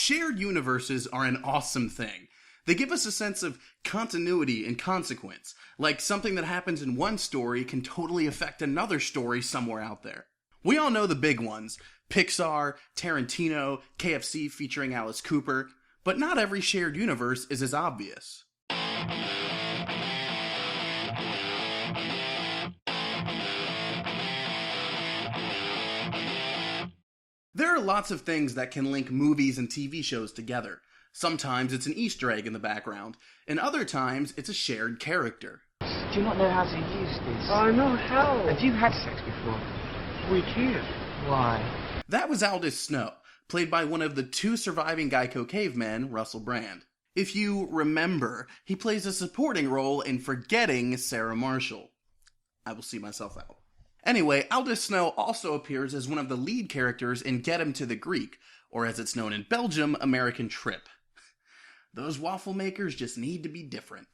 Shared universes are an awesome thing. They give us a sense of continuity and consequence, like something that happens in one story can totally affect another story somewhere out there. We all know the big ones: Pixar, Tarantino, KFC featuring Alice Cooper, but not every shared universe is as obvious. There are lots of things that can link movies and TV shows together. Sometimes it's an Easter egg in the background, and other times it's a shared character. Do you not know how to use this? I know how. Have you had sex before? We can't. Why? That was Aldous Snow, played by one of the 2 surviving Geico cavemen, Russell Brand. If you remember, he plays a supporting role in Forgetting Sarah Marshall. I will see myself out. Anyway, Aldous Snow also appears as one of the lead characters in Get Him to the Greek, or as it's known in Belgium, American Trip. Those waffle makers just need to be different.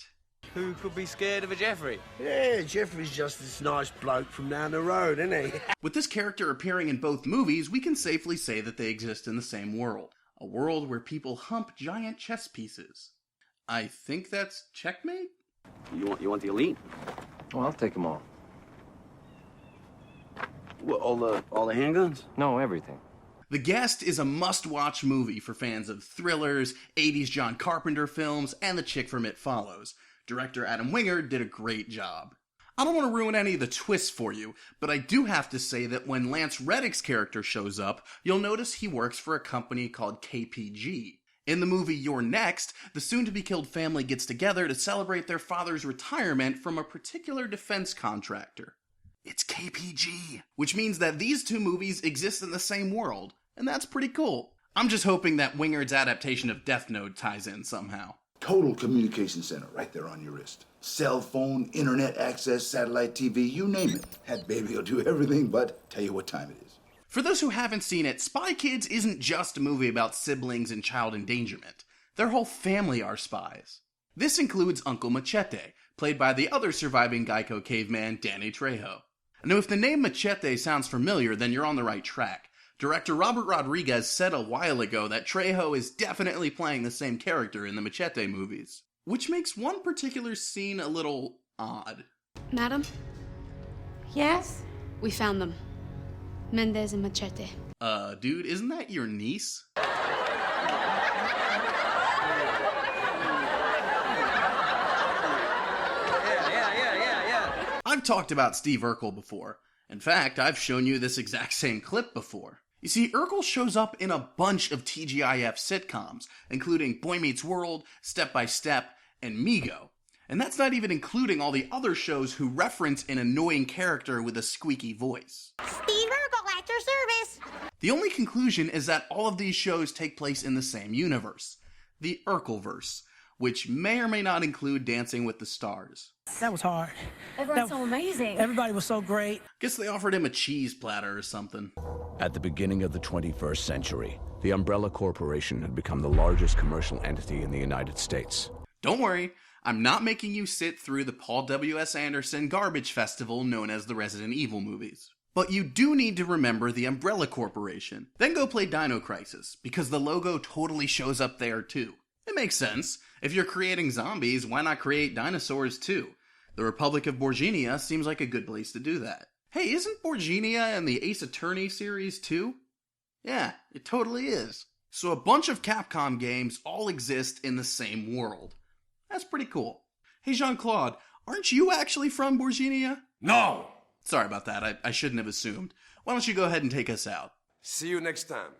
Who could be scared of a Jeffrey? Yeah, Jeffrey's just this nice bloke from down the road, isn't he? With this character appearing in both movies, we can safely say that they exist in the same world. A world where people hump giant chess pieces. I think that's checkmate? You want the elite? Well, I'll take them all. What, all the handguns? No, everything. The Guest is a must-watch movie for fans of thrillers, 80s John Carpenter films, and the chick from It Follows. Director Adam Wingard did a great job. I don't want to ruin any of the twists for you, but I do have to say that when Lance Reddick's character shows up, you'll notice he works for a company called KPG. In the movie You're Next, the soon-to-be-killed family gets together to celebrate their father's retirement from a particular defense contractor. It's KPG, which means that these 2 movies exist in the same world, and that's pretty cool. I'm just hoping that Wingard's adaptation of Death Note ties in somehow. Total communication center right there on your wrist. Cell phone, internet access, satellite TV, you name it. That baby will do everything but tell you what time it is. For those who haven't seen it, Spy Kids isn't just a movie about siblings and child endangerment. Their whole family are spies. This includes Uncle Machete, played by the other surviving Geico caveman, Danny Trejo. Now, if the name Machete sounds familiar, then you're on the right track. Director Robert Rodriguez said a while ago that Trejo is definitely playing the same character in the Machete movies, which makes one particular scene a little odd. Madam? Yes? We found them. Mendez and Machete. Dude, isn't that your niece? I've talked about Steve Urkel before. In fact, I've shown you this exact same clip before. You see, Urkel shows up in a bunch of TGIF sitcoms, including Boy Meets World, Step by Step, and Mego. And that's not even including all the other shows who reference an annoying character with a squeaky voice. Steve Urkel at your service! The only conclusion is that all of these shows take place in the same universe, the Urkelverse, which may or may not include Dancing with the Stars. That was hard. Everyone's so amazing. Everybody was so great. Guess they offered him a cheese platter or something. At the beginning of the 21st century, the Umbrella Corporation had become the largest commercial entity in the United States. Don't worry, I'm not making you sit through the Paul W.S. Anderson garbage festival known as the Resident Evil movies. But you do need to remember the Umbrella Corporation. Then go play Dino Crisis, because the logo totally shows up there too. It makes sense. If you're creating zombies, why not create dinosaurs too? The Republic of Borginia seems like a good place to do that. Hey, isn't Borginia in the Ace Attorney series too? Yeah, it totally is. So a bunch of Capcom games all exist in the same world. That's pretty cool. Hey Jean-Claude, aren't you actually from Borginia? No! Sorry about that, I shouldn't have assumed. Why don't you go ahead and take us out? See you next time.